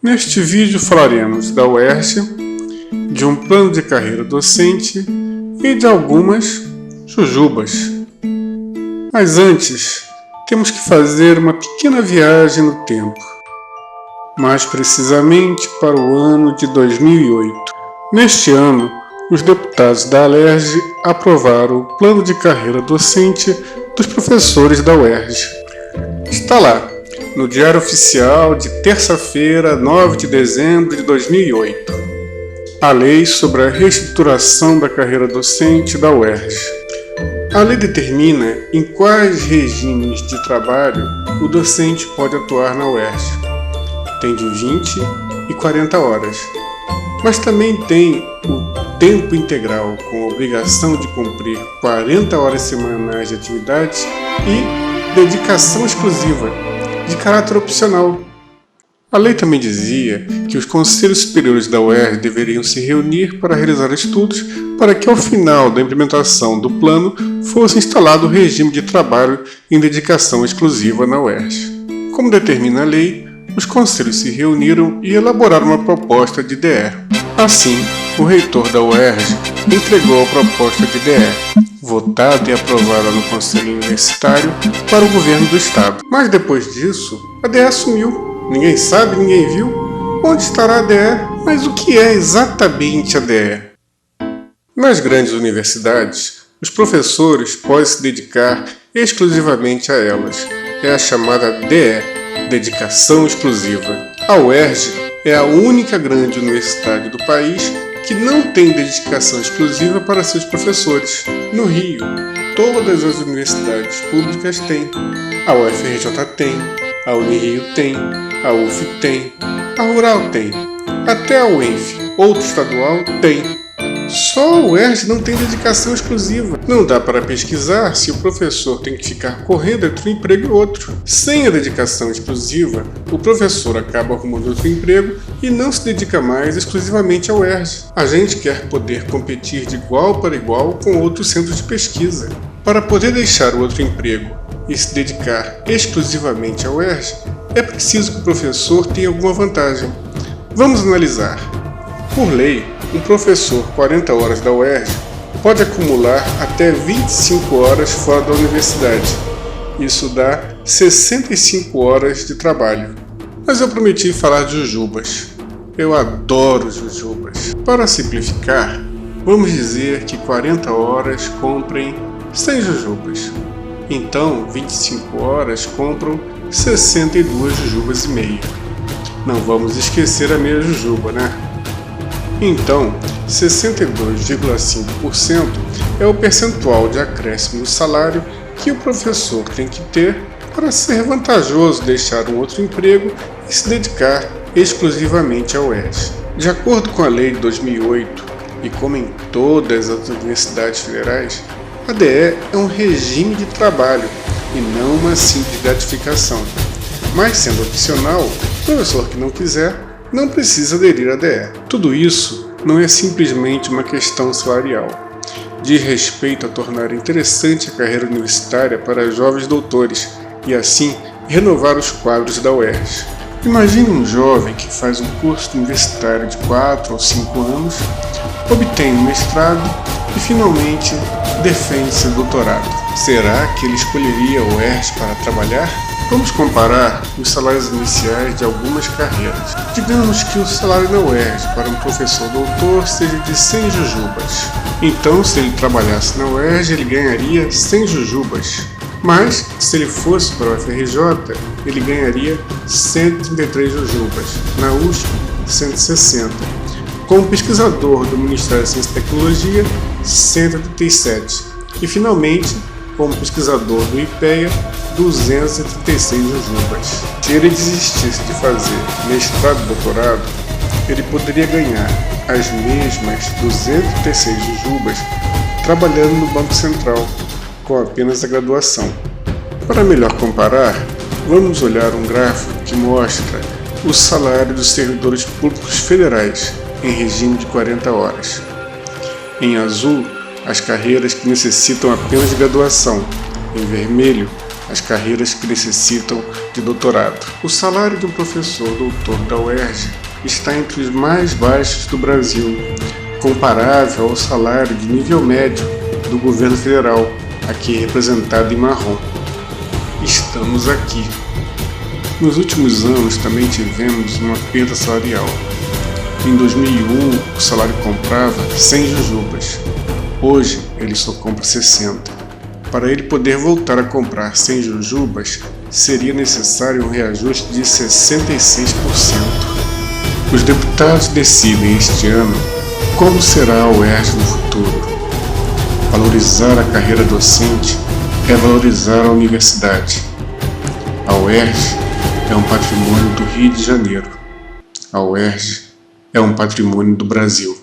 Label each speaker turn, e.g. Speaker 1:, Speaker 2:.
Speaker 1: Neste vídeo falaremos da UERJ, de um plano de carreira docente e de algumas jujubas. Mas antes, temos que fazer uma pequena viagem no tempo, mais precisamente para o ano de 2008. Neste ano, os deputados da Alerj aprovaram o plano de carreira docente dos professores da UERJ. Está lá, no Diário Oficial de terça-feira, 9 de dezembro de 2008. A Lei sobre a Reestruturação da Carreira Docente da UERJ. A lei determina em quais regimes de trabalho o docente pode atuar na UERJ. Tem de 20 e 40 horas, mas também tem o tempo integral, com a obrigação de cumprir 40 horas semanais de atividades e dedicação exclusiva, de caráter opcional. A lei também dizia que os conselhos superiores da UERJ deveriam se reunir para realizar estudos para que ao final da implementação do plano fosse instalado o regime de trabalho em dedicação exclusiva na UERJ. Como determina a lei, os conselhos se reuniram e elaboraram uma proposta de DE. Assim, o reitor da UERJ entregou a proposta de DE, votada e aprovada no Conselho Universitário, para o governo do Estado. Mas depois disso, a DE sumiu. Ninguém sabe, ninguém viu. Onde estará a DE? Mas o que é exatamente a DE? Nas grandes universidades, os professores podem se dedicar exclusivamente a elas. É a chamada DE, Dedicação Exclusiva. A UERJ é a única grande universidade do país que não tem dedicação exclusiva para seus professores. No Rio, todas as universidades públicas têm. A UFRJ tem, a Unirio tem, a UF tem, a Rural tem, até a UENF, outro estadual, tem. Só a UERJ não tem dedicação exclusiva. Não dá para pesquisar se o professor tem que ficar correndo entre um emprego e outro. Sem a dedicação exclusiva, o professor acaba arrumando outro emprego e não se dedica mais exclusivamente à UERJ. A gente quer poder competir de igual para igual com outros centros de pesquisa. Para poder deixar o outro emprego e se dedicar exclusivamente à UERJ, é preciso que o professor tenha alguma vantagem. Vamos analisar. Por lei, um professor 40 horas da UERJ pode acumular até 25 horas fora da universidade. Isso dá 65 horas de trabalho. Mas eu prometi falar de jujubas. Eu adoro jujubas. Para simplificar, vamos dizer que 40 horas comprem 100 jujubas. Então, 25 horas compram 62 jujubas e meia. Não vamos esquecer a meia jujuba, né? Então, 62,5% é o percentual de acréscimo no salário que o professor tem que ter para ser vantajoso deixar um outro emprego e se dedicar exclusivamente ao UERJ. De acordo com a lei de 2008, e como em todas as universidades federais, a DE é um regime de trabalho e não uma simples gratificação. Mas sendo opcional, o professor que não quiser não precisa aderir à DE. Tudo isso não é simplesmente uma questão salarial. Diz respeito a tornar interessante a carreira universitária para jovens doutores e assim renovar os quadros da UERJ. Imagine um jovem que faz um curso universitário de 4 ou 5 anos, obtém um mestrado e finalmente defende seu doutorado. Será que ele escolheria a UERJ para trabalhar? Vamos comparar os salários iniciais de algumas carreiras. Digamos que o salário na UERJ para um professor doutor seja de 100 jujubas. Então, se ele trabalhasse na UERJ, ele ganharia 100 jujubas. Mas, se ele fosse para a UFRJ, ele ganharia 133 jujubas. Na USP, 160. Como pesquisador do Ministério da Ciência e Tecnologia, 137. E, finalmente, como pesquisador do IPEA, 236 jujubas. Se ele desistisse de fazer mestrado e doutorado, ele poderia ganhar as mesmas 236 jujubas trabalhando no Banco Central, com apenas a graduação. Para melhor comparar, vamos olhar um gráfico que mostra o salário dos servidores públicos federais em regime de 40 horas. Em azul, as carreiras que necessitam apenas de graduação. Em vermelho, as carreiras que necessitam de doutorado. O salário de um professor doutor da UERJ está entre os mais baixos do Brasil, comparável ao salário de nível médio do governo federal, aqui representado em marrom. Estamos aqui. Nos últimos anos também tivemos uma perda salarial. Em 2001, o salário comprava 100 jujubas. Hoje, ele só compra 60. Para ele poder voltar a comprar 100 jujubas, seria necessário um reajuste de 66%. Os deputados decidem este ano como será a UERJ no futuro. Valorizar a carreira docente é valorizar a universidade. A UERJ é um patrimônio do Rio de Janeiro. A UERJ é um patrimônio do Brasil.